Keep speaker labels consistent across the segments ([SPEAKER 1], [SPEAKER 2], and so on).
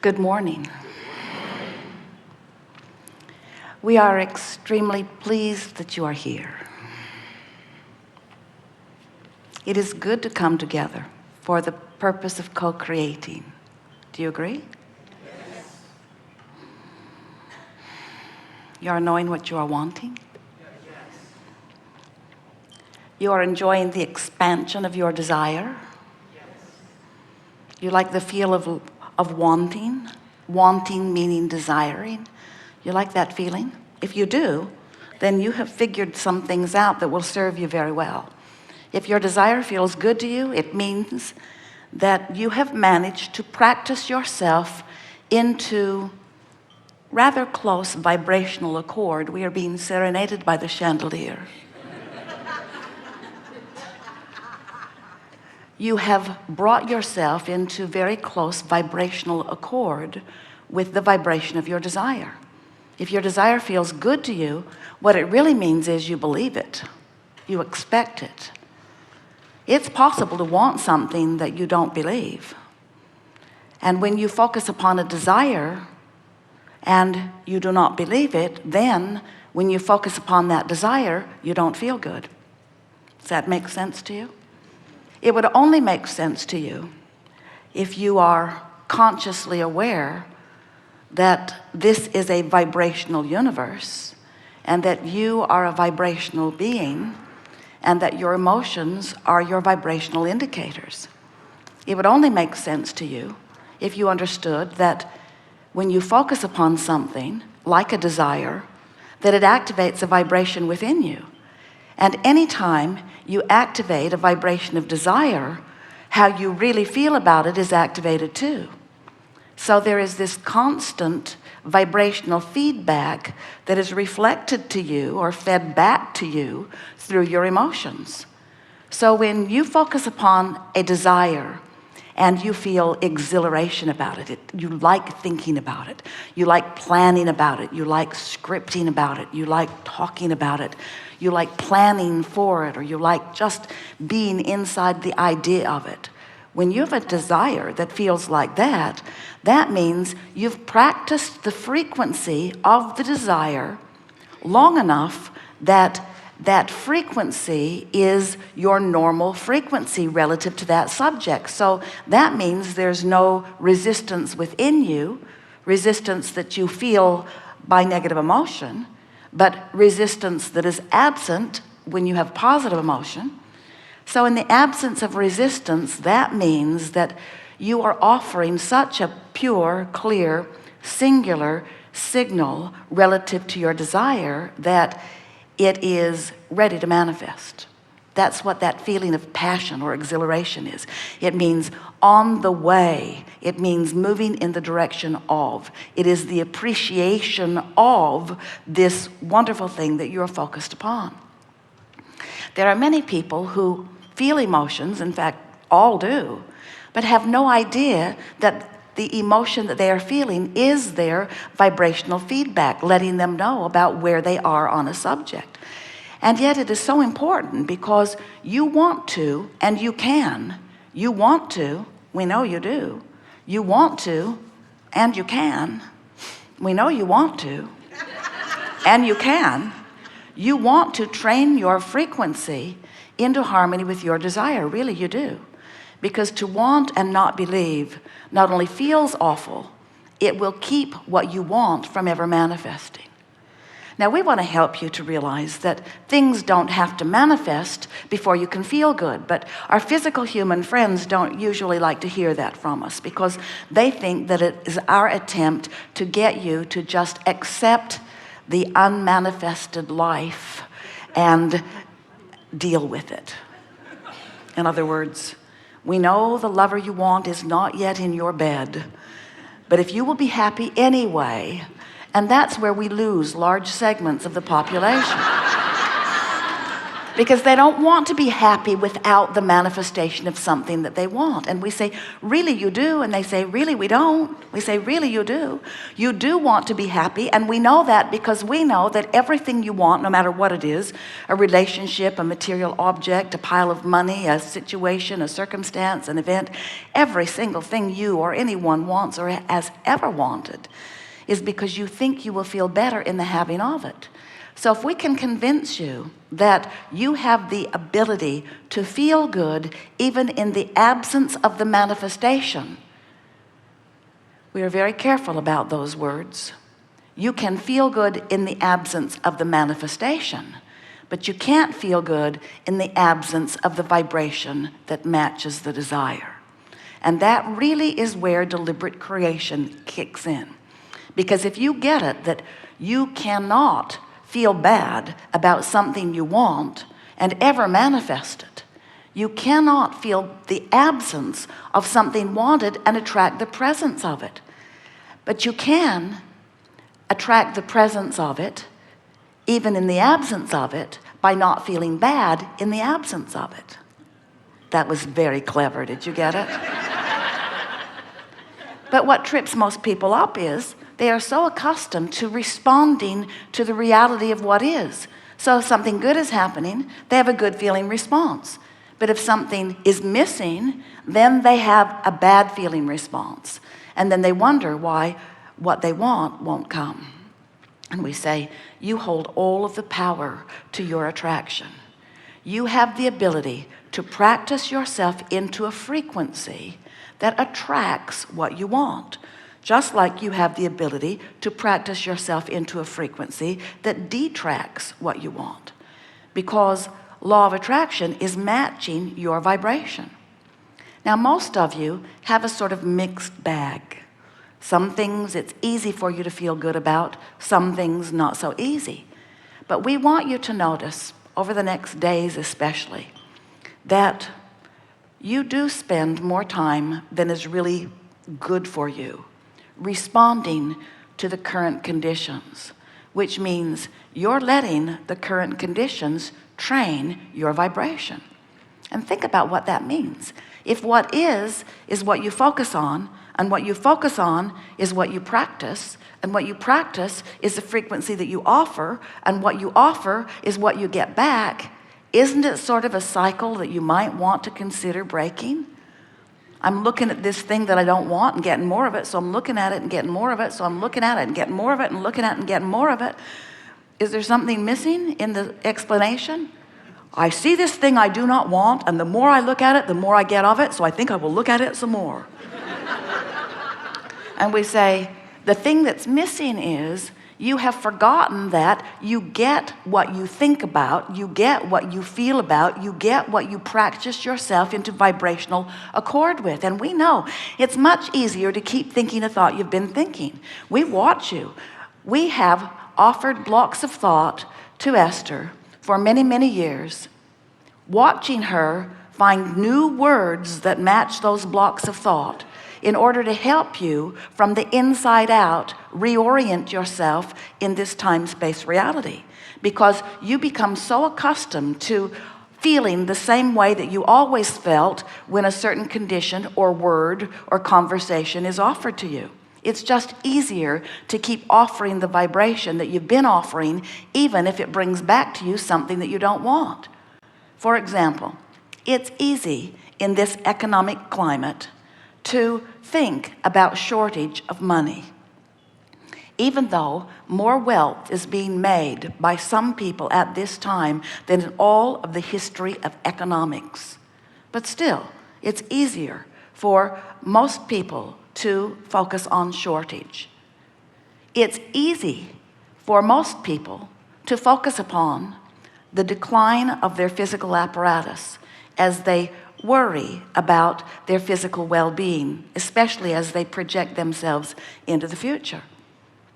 [SPEAKER 1] Good morning. We are extremely pleased that you are here. It is good to come together for the purpose of co-creating. Do you agree?
[SPEAKER 2] Yes.
[SPEAKER 1] You are knowing what you are wanting.
[SPEAKER 2] Yes.
[SPEAKER 1] You are enjoying the expansion of your desire.
[SPEAKER 2] Yes.
[SPEAKER 1] You like the feel of wanting. Wanting meaning desiring. You like that feeling? If you do, then you have figured some things out that will serve you very well. If your desire feels good to you, it means that you have managed to practice yourself into rather close vibrational accord. We are being serenaded by the chandelier. You have brought yourself into very close vibrational accord with the vibration of your desire. If your desire feels good to you, what it really means is you believe it. You expect it. It's possible to want something that you don't believe. And when you focus upon a desire and you do not believe it, then when you focus upon that desire, you don't feel good. Does that make sense to you? It would only make sense to you if you are consciously aware that this is a vibrational universe and that you are a vibrational being and that your emotions are your vibrational indicators. It would only make sense to you if you understood that when you focus upon something like a desire, that it activates a vibration within you. And anytime you activate a vibration of desire, how you really feel about it is activated too. So there is this constant vibrational feedback that is reflected to you or fed back to you through your emotions. So when you focus upon a desire and you feel exhilaration about it, you like thinking about it, you like planning about it, you like scripting about it, you like talking about it, you like planning for it, or you like just being inside the idea of it. When you have a desire that feels like that, that means you've practiced the frequency of the desire long enough that that frequency is your normal frequency relative to that subject. So that means there's no resistance within you, resistance that you feel by negative emotion, but resistance that is absent when you have positive emotion. So in the absence of resistance, that means that you are offering such a pure, clear, singular signal relative to your desire that it is ready to manifest. That's what that feeling of passion or exhilaration is. It means on the way. It means moving in the direction of. It is the appreciation of this wonderful thing that you're focused upon. There are many people who feel emotions, in fact, all do, but have no idea that the emotion that they are feeling is their vibrational feedback, letting them know about where they are on a subject. And yet it is so important because you want to and you can. You want to, we know you do. You want to and you can. We know you want to and you can. You want to train your frequency into harmony with your desire. Really, you do. Because to want and not believe not only feels awful, it will keep what you want from ever manifesting. Now, we want to help you to realize that things don't have to manifest before you can feel good. But our physical human friends don't usually like to hear that from us because they think that it is our attempt to get you to just accept the unmanifested life and deal with it. In other words, we know the lover you want is not yet in your bed, but if you will be happy anyway, and that's where we lose large segments of the population. because they don't want to be happy without the manifestation of something that they want. And we say, really you do? And they say, really we don't. We say, really you do. You do want to be happy, and we know that because we know that everything you want, no matter what it is, a relationship, a material object, a pile of money, a situation, a circumstance, an event, every single thing you or anyone wants or has ever wanted is because you think you will feel better in the having of it. So if we can convince you that you have the ability to feel good even in the absence of the manifestation, we are very careful about those words. You can feel good in the absence of the manifestation, but you can't feel good in the absence of the vibration that matches the desire. And that really is where deliberate creation kicks in. Because if you get it that you cannot feel bad about something you want and ever manifest it, you cannot feel the absence of something wanted and attract the presence of it. But you can attract the presence of it even in the absence of it by not feeling bad in the absence of it. That was very clever. Did you get it? But what trips most people up is they are so accustomed to responding to the reality of what is. So if something good is happening, they have a good feeling response. But if something is missing, then they have a bad feeling response. And then they wonder why what they want won't come. And we say, you hold all of the power to your attraction. You have the ability to practice yourself into a frequency that attracts what you want. Just like you have the ability to practice yourself into a frequency that detracts what you want. Because law of attraction is matching your vibration. Now, most of you have a sort of mixed bag. Some things it's easy for you to feel good about, some things not so easy. But we want you to notice, over the next days especially, that you do spend more time than is really good for you responding to the current conditions, which means you're letting the current conditions train your vibration. And think about what that means. If what is what you focus on, and what you focus on is what you practice, and what you practice is the frequency that you offer, and what you offer is what you get back, isn't it sort of a cycle that you might want to consider breaking? I'm looking at this thing that I don't want and getting more of it, so I'm looking at it and getting more of it, so I'm looking at it and getting more of it and looking at it and getting more of it. Is there something missing in the explanation? I see this thing I do not want, and the more I look at it, the more I get of it, so I think I will look at it some more. And we say, the thing that's missing is you have forgotten that you get what you think about, you get what you feel about, you get what you practice yourself into vibrational accord with. And we know it's much easier to keep thinking a thought you've been thinking. We watch you. We have offered blocks of thought to Esther for many, many years, watching her find new words that match those blocks of thought, in order to help you from the inside out reorient yourself in this time-space reality. Because you become so accustomed to feeling the same way that you always felt when a certain condition or word or conversation is offered to you. It's just easier to keep offering the vibration that you've been offering, even if it brings back to you something that you don't want. For example, it's easy in this economic climate to think about shortage of money, even though more wealth is being made by some people at this time than in all of the history of economics. But still, it's easier for most people to focus on shortage. It's easy for most people to focus upon the decline of their physical apparatus as they worry about their physical well-being, especially as they project themselves into the future.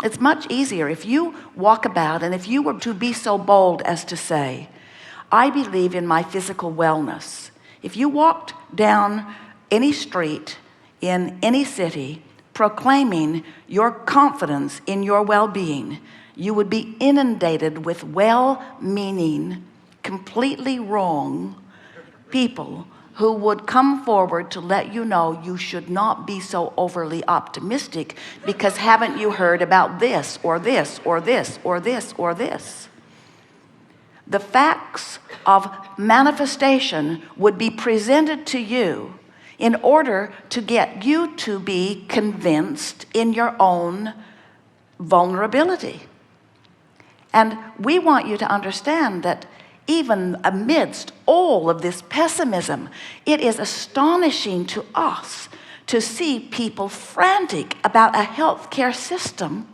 [SPEAKER 1] It's much easier if you walk about, and if you were to be so bold as to say, I believe in my physical wellness. If you walked down any street in any city proclaiming your confidence in your well-being, you would be inundated with well-meaning completely wrong people who would come forward to let you know you should not be so overly optimistic, because haven't you heard about this or this or this or this or this? The facts of manifestation would be presented to you in order to get you to be convinced in your own vulnerability. And we want you to understand that even amidst all of this pessimism, it is astonishing to us to see people frantic about a healthcare system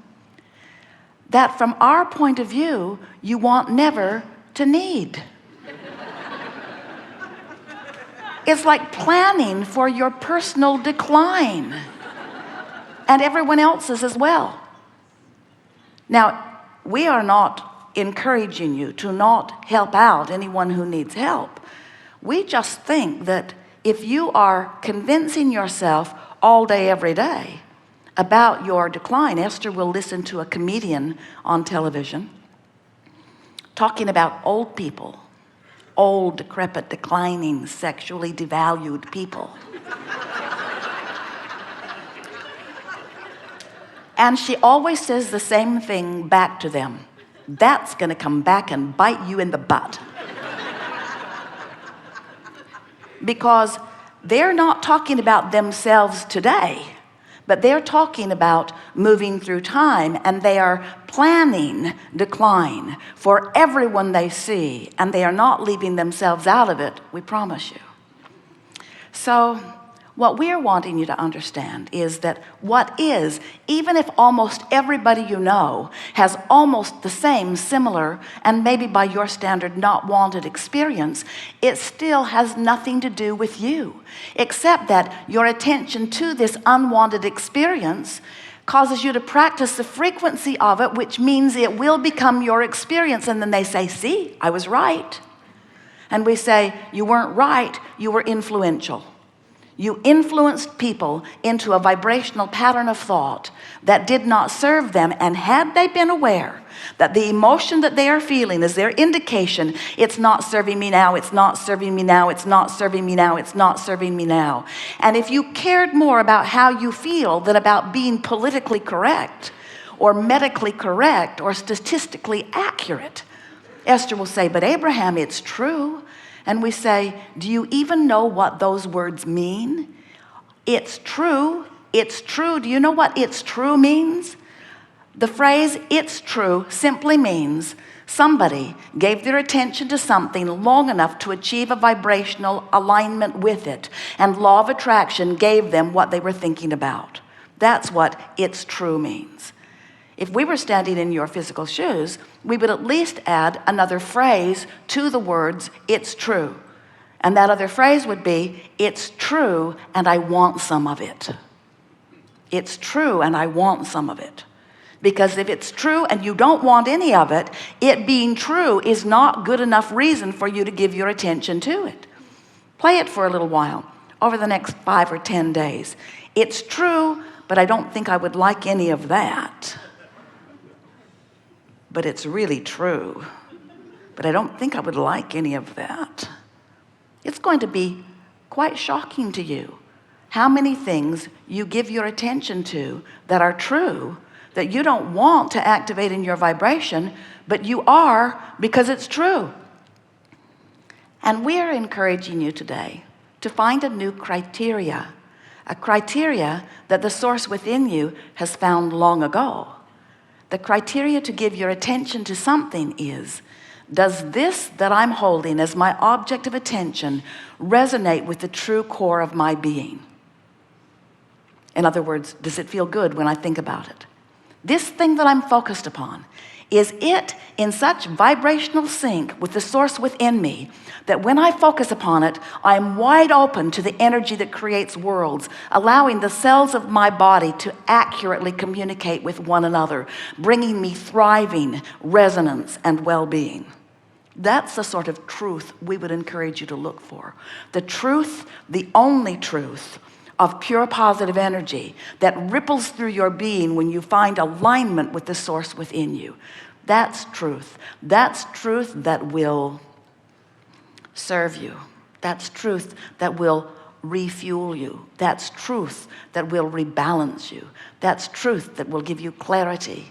[SPEAKER 1] that, from our point of view, you want never to need. It's like planning for your personal decline and everyone else's as well. Now, we are not encouraging you to not help out anyone who needs help. We just think that if you are convincing yourself all day, every day about your decline, Esther will listen to a comedian on television talking about old people, old, decrepit, declining, sexually devalued people. And she always says the same thing back to them. That's going to come back and bite you in the butt. Because they're not talking about themselves today, but they're talking about moving through time, and they are planning decline for everyone they see, and they are not leaving themselves out of it, we promise you. So what we're wanting you to understand is that what is, even if almost everybody you know has almost the same, similar, and maybe by your standard not wanted experience, it still has nothing to do with you, except that your attention to this unwanted experience causes you to practice the frequency of it, which means it will become your experience. And then they say, see, I was right. And we say, you weren't right, you were influential. You influenced people into a vibrational pattern of thought that did not serve them. And had they been aware that the emotion that they are feeling is their indication, it's not serving me now, it's not serving me now, it's not serving me now, it's not serving me now. And if you cared more about how you feel than about being politically correct or medically correct or statistically accurate, Esther will say, but Abraham, it's true. And we say, do you even know what those words mean? It's true. It's true. Do you know what it's true means? The phrase it's true simply means somebody gave their attention to something long enough to achieve a vibrational alignment with it, and law of attraction gave them what they were thinking about. That's what it's true means. If we were standing in your physical shoes, we would at least add another phrase to the words, it's true. And that other phrase would be, it's true and I want some of it. It's true and I want some of it. Because if it's true and you don't want any of it, it being true is not good enough reason for you to give your attention to it. Play it for a little while, over the next 5 or 10 days. It's true, but I don't think I would like any of that. But it's really true. But I don't think I would like any of that. It's going to be quite shocking to you how many things you give your attention to that are true, that you don't want to activate in your vibration, but you are because it's true. And we're encouraging you today to find a new criteria, a criteria that the source within you has found long ago. The criteria to give your attention to something is, does this that I'm holding as my object of attention resonate with the true core of my being? In other words, does it feel good when I think about it? This thing that I'm focused upon, is it in such vibrational sync with the source within me that when I focus upon it, I'm wide open to the energy that creates worlds, allowing the cells of my body to accurately communicate with one another, bringing me thriving resonance and well-being? That's the sort of truth we would encourage you to look for. The truth, the only truth, of pure positive energy that ripples through your being when you find alignment with the source within you. That's truth. That's truth that will serve you. That's truth that will refuel you. That's truth that will rebalance you. That's truth that will give you clarity.